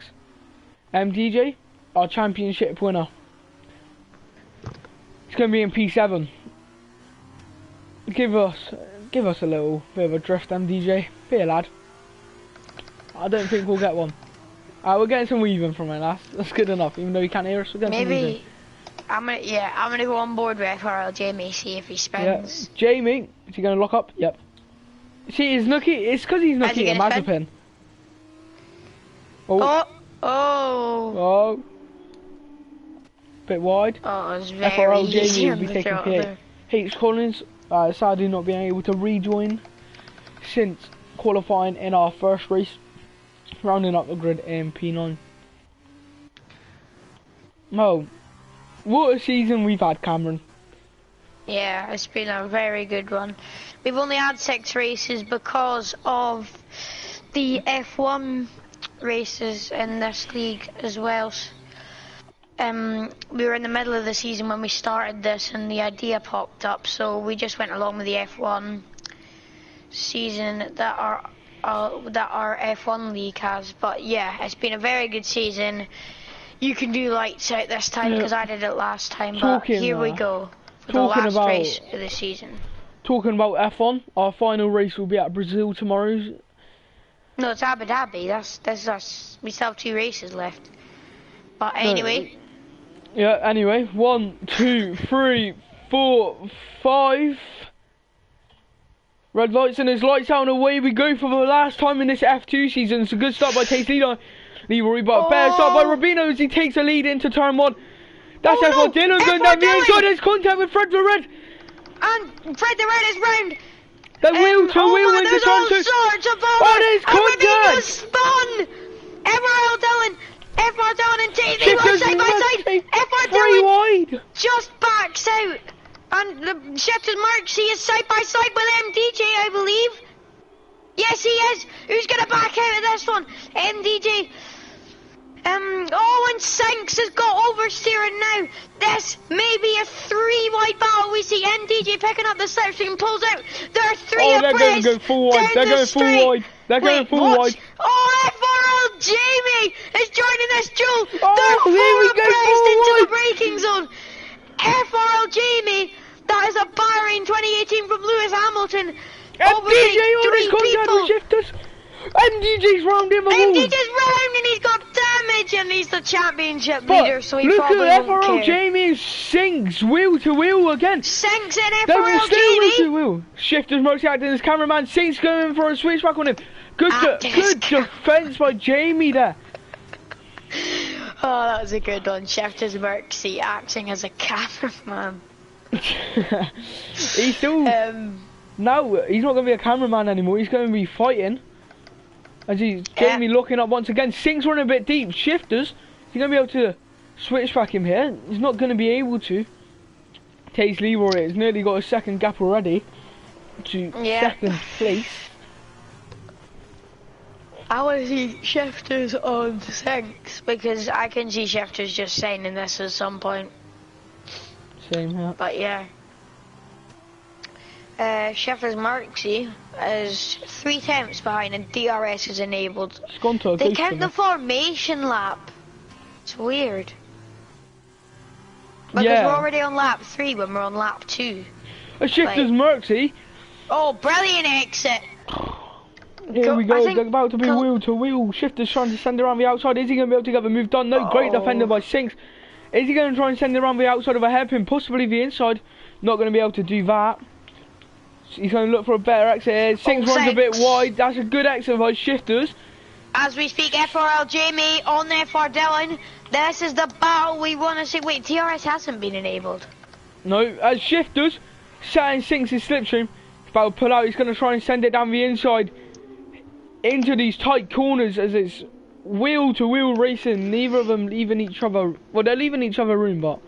MDJ, our championship winner. It's going to be in P7. Give us a little bit of a drift, MDJ. Be a lad. I don't think we'll get one. We're getting some weaving from it. That's good enough. Even though you can't hear us, we're getting some weaving. I'm gonna go on board with VRL Jamie, see if he spins. Yeah. Jamie, is he gonna lock up? Yep. See, it's because he's nookie at Mazepin. Oh. Bit wide. Oh, it was very VRL easy Jamie will on be the taking throttle P8. there. H Collins, sadly not being able to rejoin since qualifying in our first race, rounding up the grid in P9. Well, what a season we've had, Cameron. Yeah, it's been a very good one. We've only had 6 races because of the F1 races in this league as well. We were in the middle of the season when we started this and the idea popped up, so we just went along with the F1 season that our F1 league has. But yeah, it's been a very good season. You can do lights out this time because I did it last time, but here we go. The last race of the season. Talking about F1, our final race will be at Brazil tomorrow. No, it's Abu Dhabi. That's us. We still have 2 races left. But anyway. Yeah. Anyway, 1, 2, 3, 4, 5. Red lights and there's lights out and away we go for the last time in this F2 season. It's a good start by Taste Leroy, but a better start by Rubino as he takes the lead into turn 1. That's F1 Dylan going down the inside. There's contact with Fred the Red. And Fred the Red is round. The wheel to wheel into turn 2. Oh, there's contact. Spun. FRL Dylan and Tate Leroy side by side. FR Dylan wide. Just backs out. And the Shifter's Mercy is side by side with MDJ, I believe. Yes, he is. Who's going to back out of this one? MDJ. And Sinks has got oversteering now. This may be a 3-wide battle. We see MDJ picking up the slipstream, pulls out. There are 3 abreast. They're going to go full wide. They're going full wide. They're going full wide. Oh, FRL Jamie is joining this duel. Oh, they're 4 abreast into the braking forward. zone. FRL Jamie, that is a Bahrain 2018 from Lewis Hamilton. MDJ on his contact with Shifters. MDJ's round him. MDJ's round and he's got damage and he's the championship leader, so he probably look at won't FRL care. Jamie sinks wheel to wheel again. Sinks in They will FRL stay Jamie. wheel to wheel. Shifters mostly acting as cameraman. Sinks going for a switchback on him. Good defense by Jamie there. Oh, that was a good one. Shifters Mercy acting as a cameraman. He's still no, he's not going to be a cameraman anymore. He's going to be fighting. As he's Jamie looking up once again. Sinks running a bit deep. Shifters, he's going to be able to switch back him here. He's not going to be able to. Taze Leroy has nearly got a second gap already to second place. I want to see Shifters on Sinks because I can see Shifters just signing this at some point. Same here. But yeah. Shifters Mercy is 3 tenths behind and DRS is enabled. They count the formation lap. It's weird. Because we're already on lap 3 when we're on lap 2. A Shifters Mercy. Oh, brilliant exit. Here we go, they're about to be wheel to wheel. Shifters trying to send around the outside. Is he going to be able to get the move done? No, great defender by Sinks. Is he going to try and send it around the outside of a hairpin? Possibly the inside. Not going to be able to do that. He's going to look for a better exit here. Sinks runs a bit wide. That's a good exit by Shifters. As we speak, FRL Jamie on there for Dylan. This is the battle we want to see. Wait, TRS hasn't been enabled. No, as Shifters setting Sinks' slipstream. If I would pull out, he's going to try and send it down the inside into these tight corners as it's wheel to wheel racing. Neither of them leaving each other. Well, they're leaving each other room, but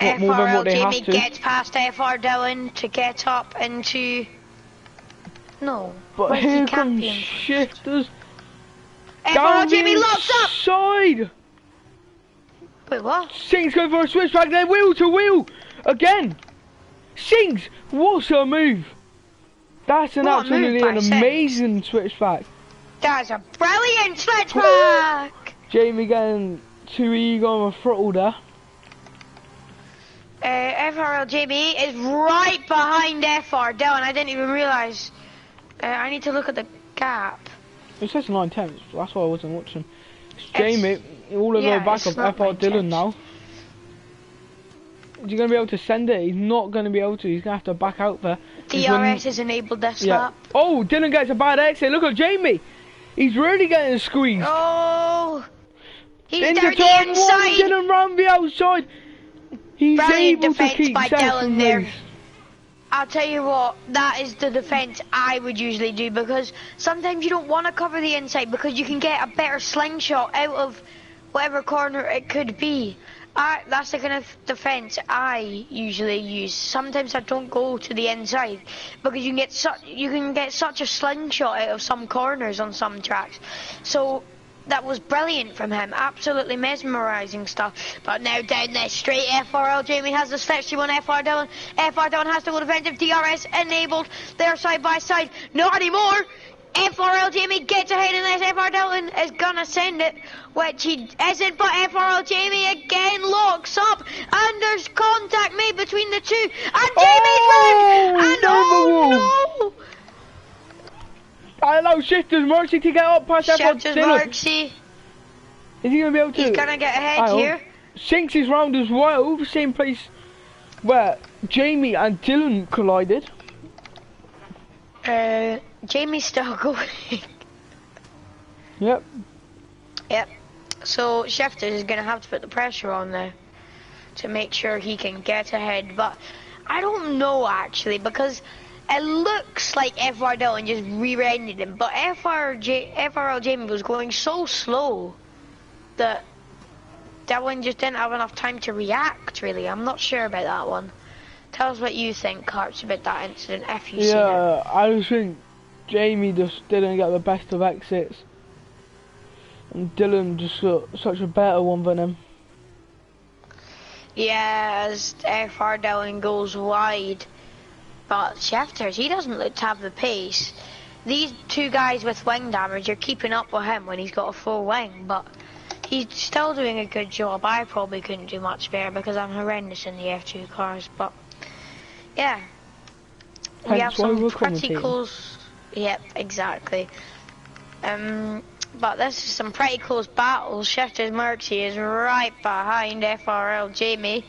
not more than what they have to. Jamie gets past FR Dylan to get up into. No. But here comes Shifters. FR Jamie locks up. Side. Wait, what? Sinks going for a switchback, then wheel to wheel again. Sinks, what's a move? That's an absolutely amazing switchback. That's a brilliant switchback. Jamie getting too eager on the throttle there. FRL Jamie is right behind FR Dylan. I didn't even realise. I need to look at the gap. It says 9 tenths. That's why I wasn't watching. It's Jamie all over the back of FR Dylan now. Is he going to be able to send it? He's not going to be able to. He's going to have to back out there. DRS has enabled this lap. Oh, Dylan gets a bad exit. Look at Jamie. He's really getting squeezed. Oh, he's into down turn the inside. 1, Dylan round the outside. He's able to keep by Dylan there. place. I'll tell you what, that is the defence I would usually do because sometimes you don't want to cover the inside because you can get a better slingshot out of whatever corner it could be. That's the kind of defense I usually use. Sometimes I don't go to the inside because you can get such a slingshot out of some corners on some tracks. So that was brilliant from him, absolutely mesmerising stuff. But now down this straight, FRL Jamie has the stretchy one, FR Dillon has to go defensive, DRS enabled, they're side by side, not anymore. FRL Jamie gets ahead in this, FR Dillon is gonna send it, which he isn't, but FRL Jamie again locks up, and there's contact made between the two, and Jamie's round, and oh no! I allow Shifter's Mercy to get up past Shifter's Mercy. Is he going to be able to? He's going to get ahead here. Sinks his round as well, the same place where Jamie and Dylan collided. Jamie's still going. Yep. Yep. So Shifter is going to have to put the pressure on now to make sure he can get ahead. But I don't know actually, because it looks like FR Dillon just rear-ended him, but FRL Jamie was going so slow that Dillon just didn't have enough time to react, really. I'm not sure about that one. Tell us what you think, Karts, about that incident, if you've seen it. Yeah, I just think Jamie just didn't get the best of exits, and Dylan just got such a better one than him. Yeah, as FR Dillon goes wide. But Shifters, he doesn't look to have the pace. These two guys with wing damage are keeping up with him when he's got a full wing, but he's still doing a good job. I probably couldn't do much better because I'm horrendous in the F2 cars, but yeah. We have some pretty close... Yep, exactly. But this is some pretty close battles. Shifters Mercy is right behind FRL Jamie.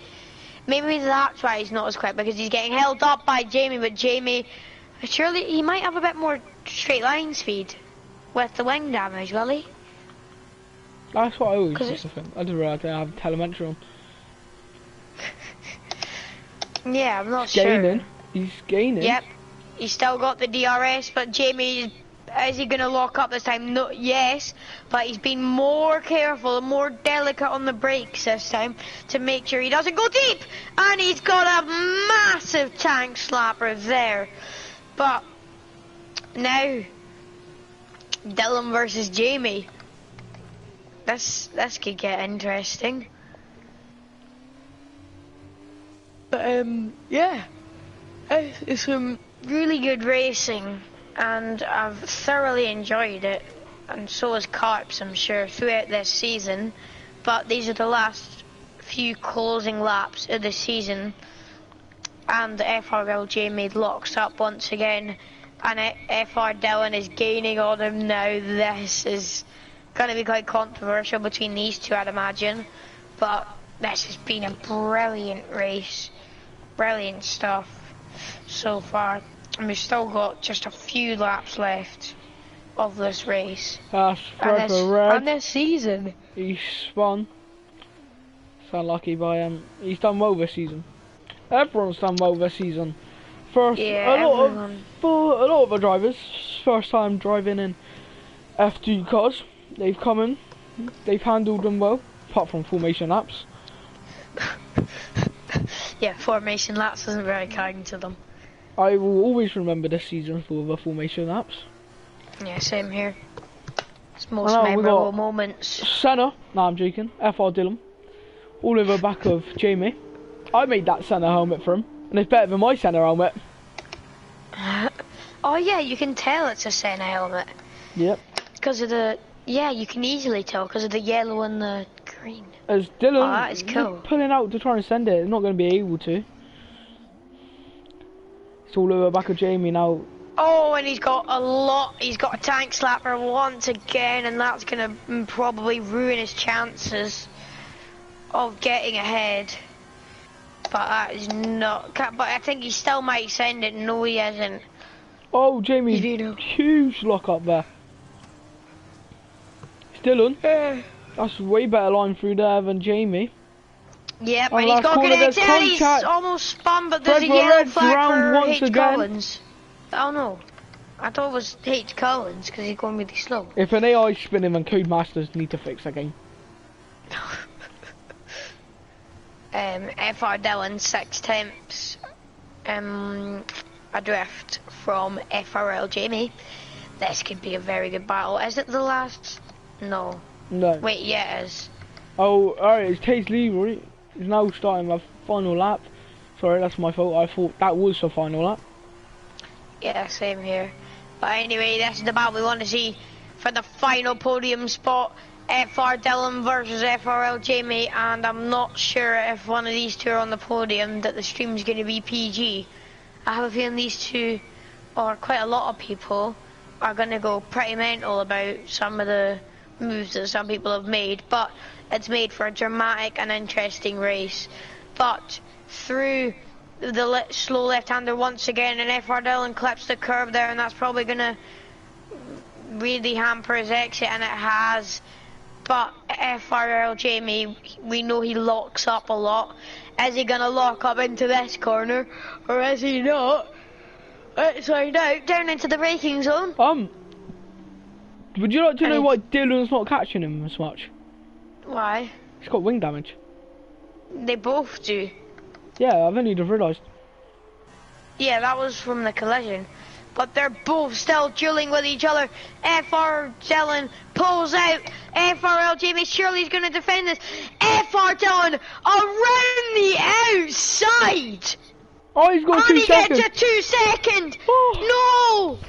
Maybe that's why he's not as quick, because he's getting held up by Jamie, but Jamie, surely he might have a bit more straight line speed with the wing damage, will he? That's what I always used to think. I didn't realise I have telemetry on. Yeah, I'm not He's sure. Gaining. He's gaining. Yep, he's still got the DRS, but Jamie, is he going to lock up this time? No, yes, but he's been more careful and more delicate on the brakes this time to make sure he doesn't go deep. And he's got a massive tank slapper there. But now, Dylan versus Jamie. This could get interesting. But yeah, it's some really good racing, and I've thoroughly enjoyed it, and so has Carps, I'm sure, throughout this season. But these are the last few closing laps of the season, and the FRL Jamie locks up once again, and FR Dillon is gaining on him now. This is going to be quite controversial between these two, I'd imagine, but this has been a brilliant race, brilliant stuff so far. And we've still got just a few laps left of this race. And this season. He spun. So unlucky by him. He's done well this season. Everyone's done well this season. For a lot of the drivers, first time driving in F2 cars. They've come in, they've handled them well, apart from formation laps. Yeah, formation laps isn't very kind to them. I will always remember this season for the formation laps. Yeah, same here. It's most memorable moments. Senna, no I'm joking, FR Dillon, all over the back of Jamie. I made that Senna helmet for him, and it's better than my Senna helmet. Oh yeah, you can tell it's a Senna helmet. Yep. Because of the... Yeah, you can easily tell because of the yellow and the green. As Dylan that is cool. Pulling out to try and send it, it's not going to be able to. It's all over the back of Jamie now. Oh, and he's got a tank slapper once again, and that's going to probably ruin his chances of getting ahead. But that is not... But I think he still might send it. No, he isn't. Oh, Jamie, huge lock up there. Dylan, that's way better line through there than Jamie. Yep, and he's got good exit. He's almost spun, but there's a yellow flag for H. Collins. Oh no, I thought it was H. Collins because he's going really slow. If an AI is spinning, then Codemasters need to fix that game. FR Dillon 6 tenths adrift from FRL Jamie. This could be a very good battle. Is it the last? No. No. Wait, yeah, it is. Oh, alright, it's Taze Leroy. He's now starting my final lap. Sorry, that's my fault. I thought that was the final lap. Yeah, same here. But anyway, this is the battle we want to see for the final podium spot. FR Dillon versus FRL Jamie, and I'm not sure if one of these two are on the podium that the stream's going to be PG. I have a feeling these two, or quite a lot of people, are going to go pretty mental about some of the moves that some people have made, but it's made for a dramatic and interesting race. But through the slow left-hander once again, and FR Dillon clips the curve there, and that's probably going to really hamper his exit, and it has. But FRL Jamie, we know he locks up a lot. Is he going to lock up into this corner, or is he not? Let's find out. Down into the braking zone. Would you like to know why Dylan's not catching him as much? Why? He's got wing damage. They both do. Yeah, I've only just realised. Yeah, that was from the collision. But they're both still dueling with each other. FR Dillon pulls out. FRL Jamie surely going to defend this. FR Dillon around the outside. Oh, he's got 2 seconds. And he gets a 2 second. Oh. No.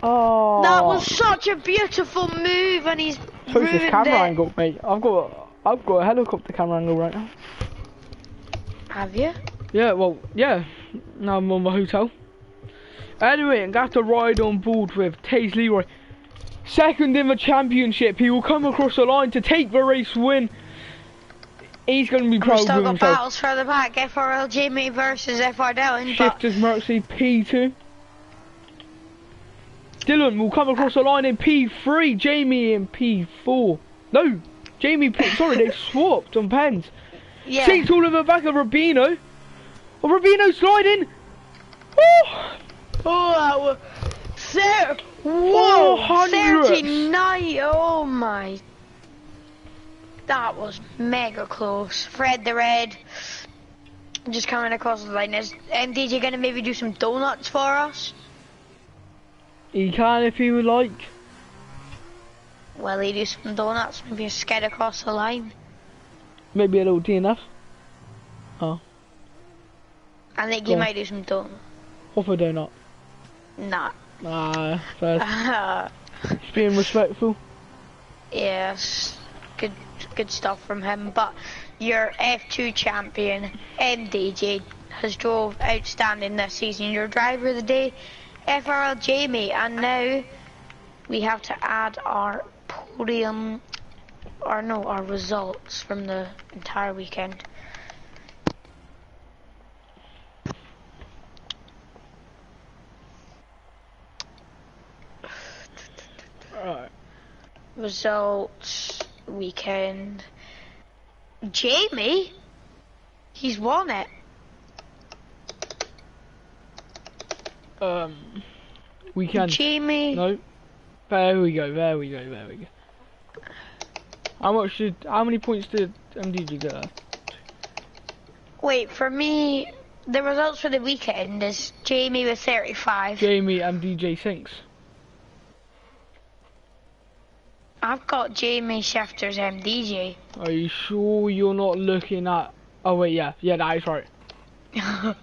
Oh. That was such a beautiful move, and he's So it's this ruined camera it. angle, mate. I've got a helicopter camera angle right now. Have you? Yeah, well, yeah. Now I'm on my hotel. Anyway, I'm going to have to ride on board with Taze Leroy. Second in the championship. He will come across the line to take the race win. He's going to be proud of We've still got himself. battles further back. FRL Jamie versus FR Dillon. Shifters Mercy P2. Dylan will come across the line in P3. Jamie in P4. No, Jamie, sorry, they swapped on pens. Yeah. Seats all in the back of Rubino. Oh, Rubino sliding. Oh, that was 39. Oh my. That was mega close. Fred the Red just coming across the line. Is MDJ going to maybe do some donuts for us? He can if he would like. Will he do some donuts? Maybe a skid across the line? Maybe a little DNF. Oh. I think he might do some donuts. Hoffa donut. Nah. Nah, first. Just being respectful. Yes. Good stuff from him. But your F2 champion, MDJ, has drove outstanding this season. Your driver of the day, FRL Jamie, and now we have to add our podium, or no, our results from the entire weekend. Alright. Results weekend. Jamie, he's won it. Weekend. Jamie. No. There we go. How many points did MDG get there? Wait, for me, the results for the weekend is Jamie with 35. Jamie MDJ sinks. I've got Jamie Shifter's MDJ. Are you sure you're not looking at? Oh wait, yeah, that is right. Yeah,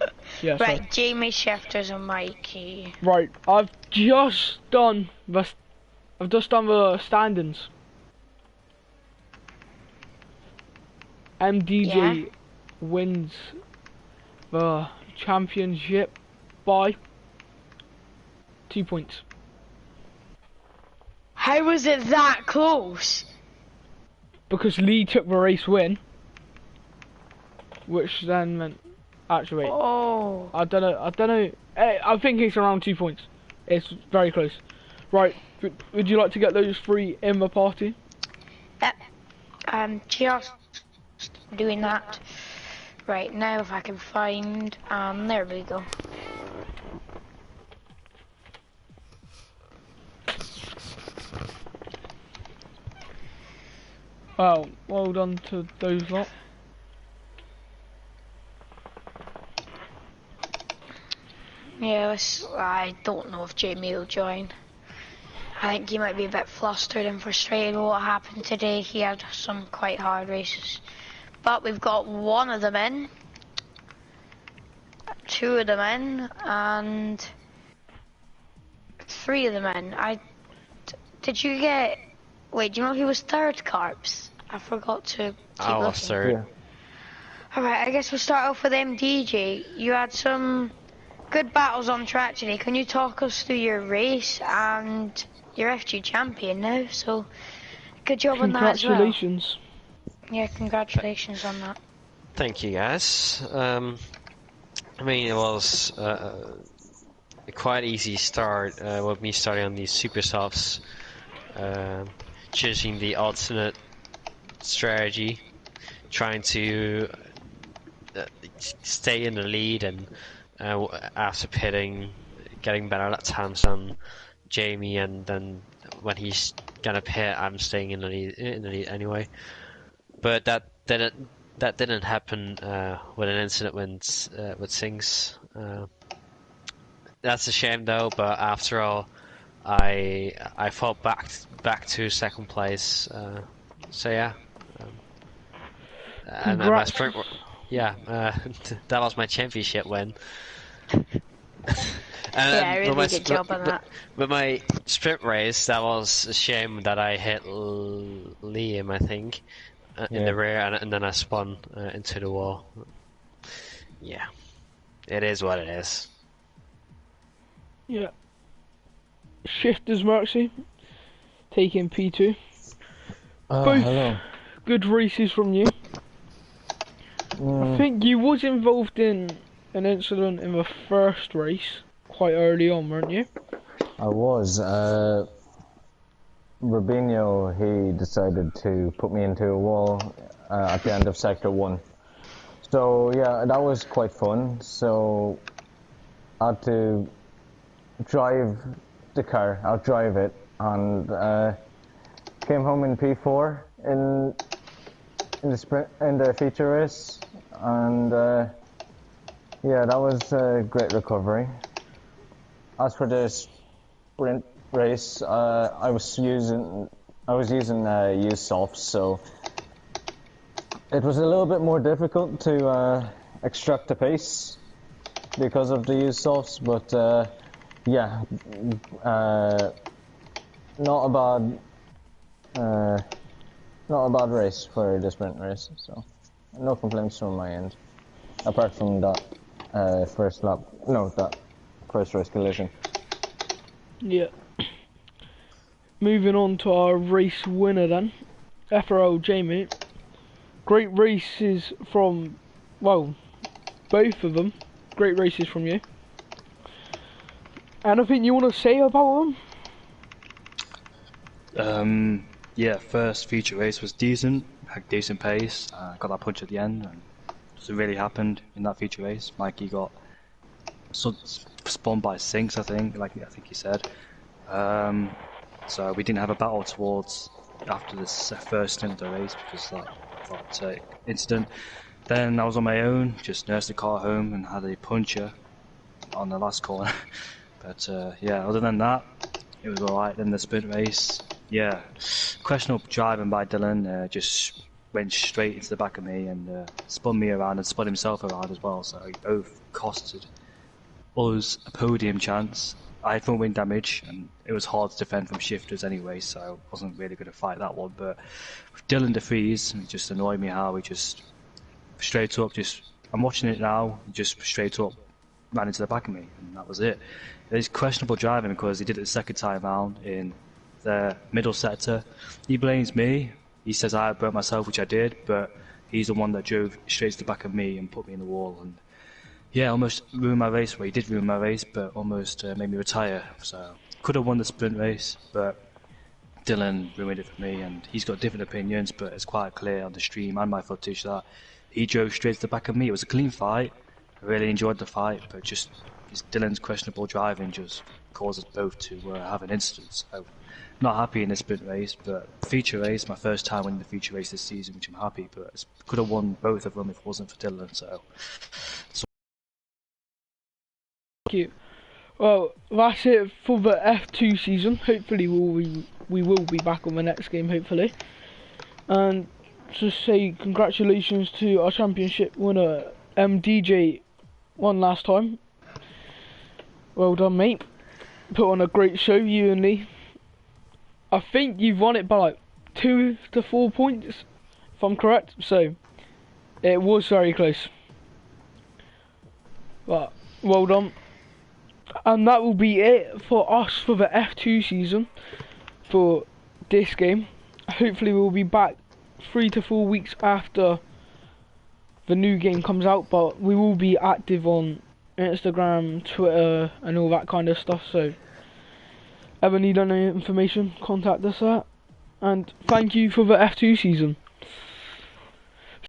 Right, sorry. Jamie Shifter's and Mikey. Right, I've just done the standings. MDJ wins the championship by 2 points. How was it that close? Because Lee took the race win, which then meant, actually, wait, Oh. I don't know. I think it's around 2 points. It's very close. Right, would you like to get those 3 in the party? Yep. I'm just doing that right now. If I can find, there we go. Well done to those lot. Yeah, I don't know if Jamie will join. I think he might be a bit flustered and frustrated with what happened today. He had some quite hard races. But we've got one of them in, two of them in, and three of them in. Did you get... Wait, do you know he was third, Carps? I forgot to keep looking. Third. Yeah. Alright, I guess we'll start off with MDJ. You had some good battles on track today. Can you talk us through your race? And you're F2 champion now, so good job on that as well. Congratulations. Yeah, congratulations on that. Thank you, guys. I mean, it was a quite easy start with me starting on these super softs, choosing the alternate strategy, trying to stay in the lead, and after pitting, getting better lap times on Jamie, and then when he's gonna pit, I'm staying in the lead anyway. But that didn't happen with an incident with Sings. That's a shame though. But after all, I fought back to second place. So yeah, and my sprint. Yeah, that was my championship win. Yeah, really good job on that. With my sprint race, that was a shame that I hit Liam, I think, in the rear, and then I spun into the wall. Yeah, it is what it is. Yeah. Shifters Mercy taking P2. Both Hello. good races from you. I think you was involved in an incident in the first race quite early on, weren't you? I was. Rubinho, he decided to put me into a wall at the end of Sector 1. So yeah, that was quite fun. So I had to drive the car, outdrive it, and came home in P4 in the feature race, and yeah, that was a great recovery. As for the sprint race, I was using used softs, so it was a little bit more difficult to extract the pace because of the used softs, but yeah, not a bad race for the sprint race, so no complaints from my end, apart from that first race collision. Yeah. Moving on to our race winner then, VRL Jamie. Great races from, well, both of them. Great races from you. Anything you want to say about them? Yeah, first feature race was decent, had decent pace, got that punch at the end, and it really happened in that feature race. Mikey got spun by Sinks, I think he said. So we didn't have a battle towards after this first stint of the race, which was that incident. Then I was on my own, just nursed the car home and had a puncher on the last corner. But yeah, other than that, it was alright. Then the sprint race, yeah, questionable driving by Dylan, just went straight into the back of me and spun me around and spun himself around as well. So both costed us a podium chance. I had front wing damage and it was hard to defend from shifters anyway, so I wasn't really going to fight that one. But with Dylan DeFries, it just annoyed me how he just straight up, I'm watching it now, just straight up ran into the back of me, and that was it. It's questionable driving because he did it the second time round in the middle sector. He blames me. He says I burnt myself, which I did, but he's the one that drove straight to the back of me and put me in the wall. And yeah, almost ruined my race. Well, he did ruin my race, but almost made me retire. So could have won the sprint race, but Dylan ruined it for me. And he's got different opinions, but it's quite clear on the stream and my footage that he drove straight to the back of me. It was a clean fight. I really enjoyed the fight, but just Dylan's questionable driving just caused us both to have an incident. So, not happy in the sprint race, but feature race, my first time winning the feature race this season, which I'm happy, but could have won both of them if it wasn't for Dylan. So Thank you. Well, that's it for the F2 season. Hopefully we will be back on the next game, hopefully. And to say congratulations to our championship winner, DJ, won last time. Well done, mate. Put on a great show, you and Lee. I think you've won it by like 2 to 4 points, if I'm correct. So, it was very close. But, well done. And that will be it for us for the F2 season for this game. Hopefully we'll be back 3 to 4 weeks after the new game comes out, but we will be active on Instagram, Twitter and all that kind of stuff, so ever need any information, contact us at. And thank you for the F2 season.